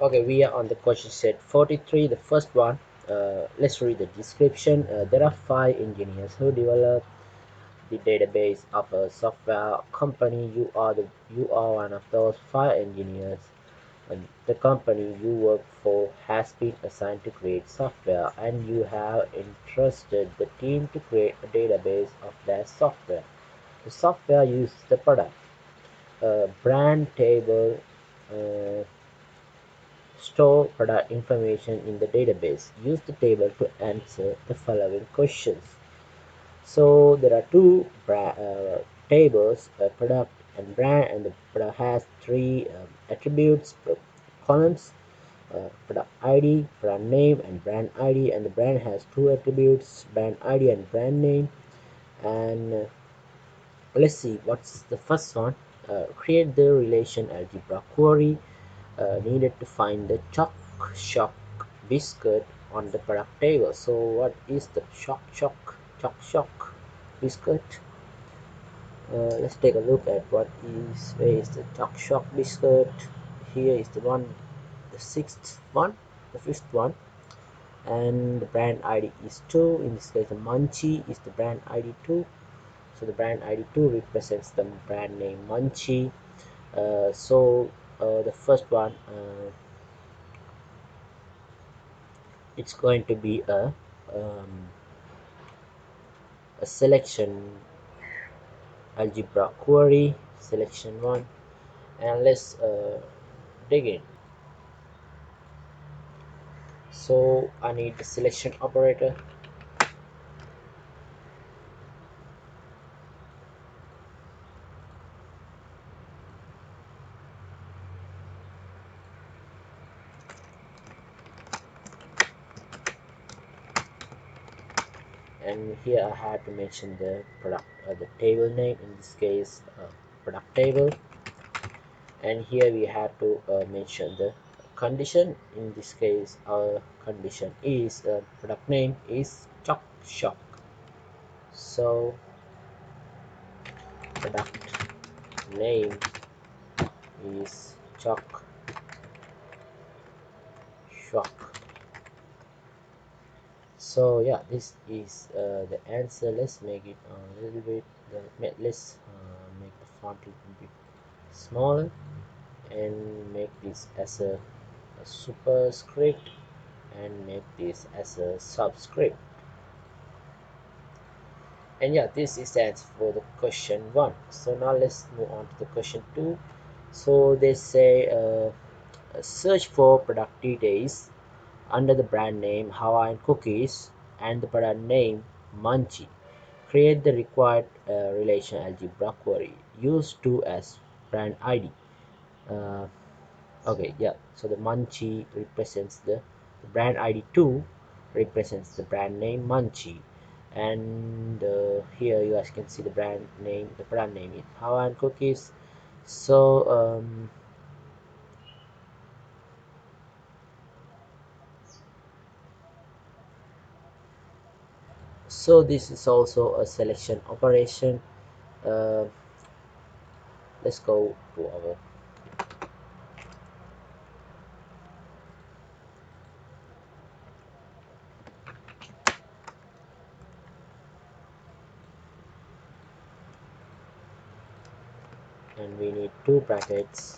Okay, we are on the question set 43. The first one, let's read the description. There are 5 engineers who develop the database of a software company. You are one of those 5 engineers, and the company you work for has been assigned to create software, and you have entrusted the team to create a database of that software. The software uses the product brand table. Uh, Store product information in the database. Use the table to answer the following questions. So there are two tables, product and brand, and the product has three attributes, columns, product ID, brand name, and brand ID, and the brand has two attributes, brand ID and brand name. And let's see what's the first one. Create the relation algebra query needed to find the chalk shock biscuit on the product table. So what is the chalk shock biscuit? Let's take a look at where is the chalk shock biscuit. Here is the one, the sixth one, the fifth one, and the brand ID is 2. In this case, the Munchie is the brand ID 2. So the brand ID 2 represents the brand name Munchie. The first one, it's going to be um, a selection algebra query, selection 1, and let's dig in. So I need the selection operator, and here I had to mention the product, the table name, in this case product table, and here we have to mention the condition. In this case our condition is product name is chalk shock. So product name is chalk shock. So yeah, this is the answer. Let's make it a little bit, let's make the font a little bit smaller and make this as a superscript and make this as a subscript. And yeah, this is the answer for the question 1. So now let's move on to the question 2. So they say search for product details under the brand name Hawaiian Cookies and the product name Munchie. Create the required relation algebra query. Use 2 as brand ID. Uh, okay, yeah. So the Munchie represents the brand ID 2 represents the brand name Munchie, and here you guys can see the brand name. The brand name is Hawaiian Cookies. So this is also a selection operation. Uh, let's go to our and we need two brackets,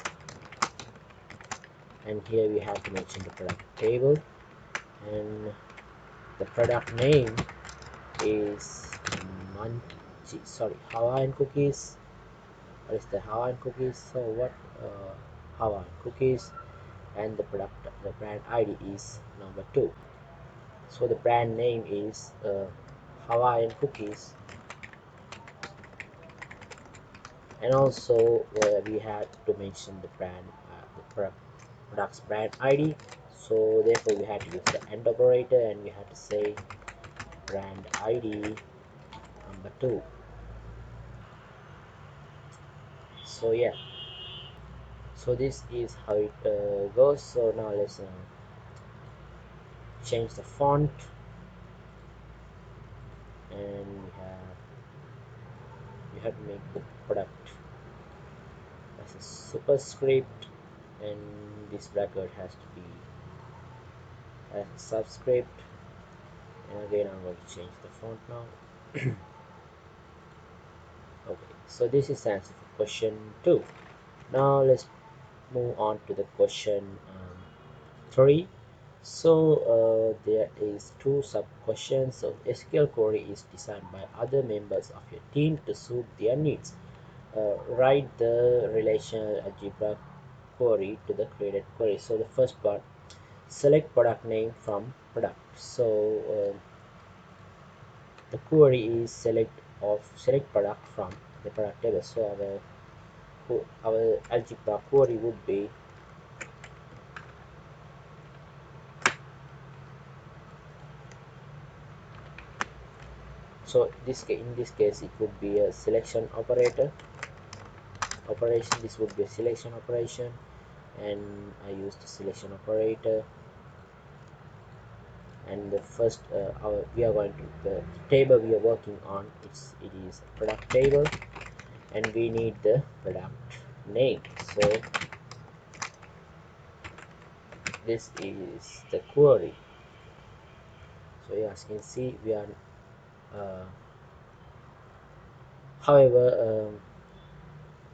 and here we have to mention the product table, and the product name is Hawaiian Cookies. What is the Hawaiian Cookies? So what Hawaiian Cookies, and the brand ID is number 2. So the brand name is Hawaiian Cookies, and also we had to mention the brand, product's brand ID. So therefore we had to use the AND operator, and we had to say brand ID number 2. So yeah, so this is how it goes. So now let's change the font, and we have to make the product as a superscript, and this bracket has to be a subscript. And again, I'm going to change the font now. Okay, so this is the answer for question 2. Now let's move on to the question 3. So there is two sub questions. So SQL query is designed by other members of your team to suit their needs. Write the relational algebra query to the created query. So the first part, select product name from product. So the query is select product from the product table. So our algebra query would be, so in this case it would be a selection operation. This would be a selection operation, and I use the selection operator. And the first we are going to the table we are working on, it is a product table, and we need the product name. So this is the query. So as you can see, we are however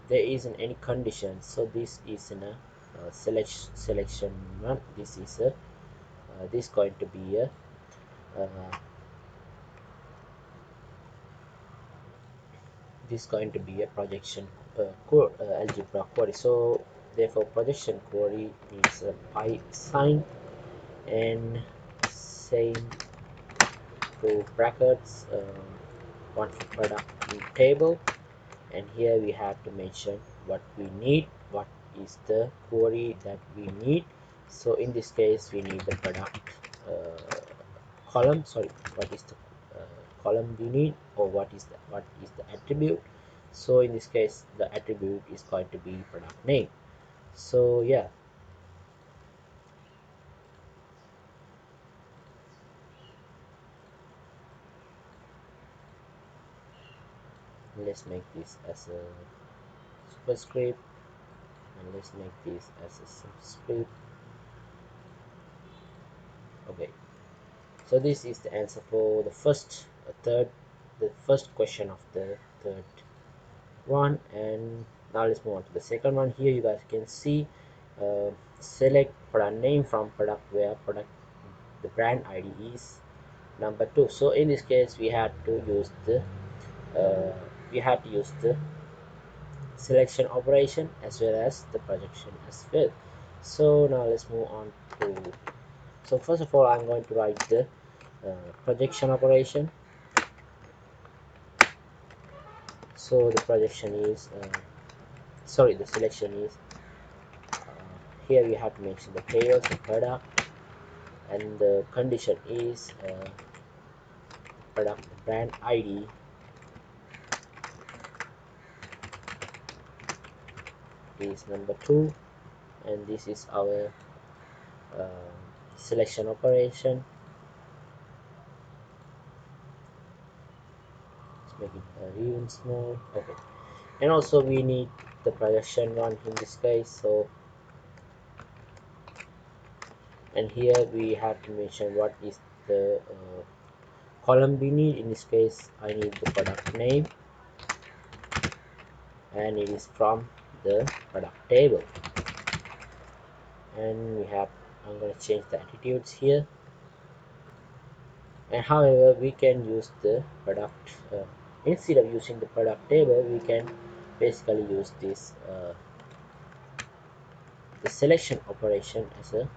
there isn't any condition, so this is in a selection one. This is a this going to be a this going to be a projection algebra query. So therefore projection query is a pi sign and same to brackets, one for product in table, and here we have to mention what we need, what is the query that we need. So in this case we need the product column, sorry, what is the column we need, or what is the attribute. So in this case the attribute is going to be product name. So yeah, let's make this as a superscript, and let's make this as a subscript. Okay, so this is the answer for the first question of the third one. And now let's move on to the second one. Here you guys can see uh, select product name from product where product the brand ID is number 2. So in this case we had to use the selection operation as well as the projection as well. So now let's move on to, so first of all I'm going to write the projection operation. So the projection is sorry, the selection is here we have to mention the tails, the product, and the condition is product brand ID is number 2, and this is our uh, selection operation. Let's make it even small. Okay, and also we need the projection one in this case. So and here we have to mention what is the column we need. In this case I need the product name, and it is from the product table. And we have, I'm going to change the attitudes here. And however we can use the product instead of using the product table, we can basically use this the selection operation as a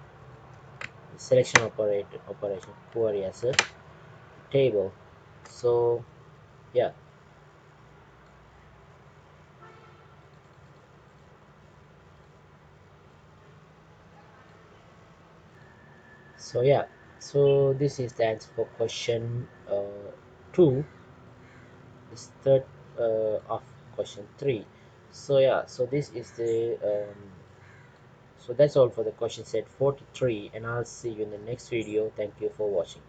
selection operation query as a table. So yeah, so yeah, so this is the answer for question 2, this third of question 3. So yeah, so this is the so that's all for the question set 43, and I'll see you in the next video. Thank you for watching.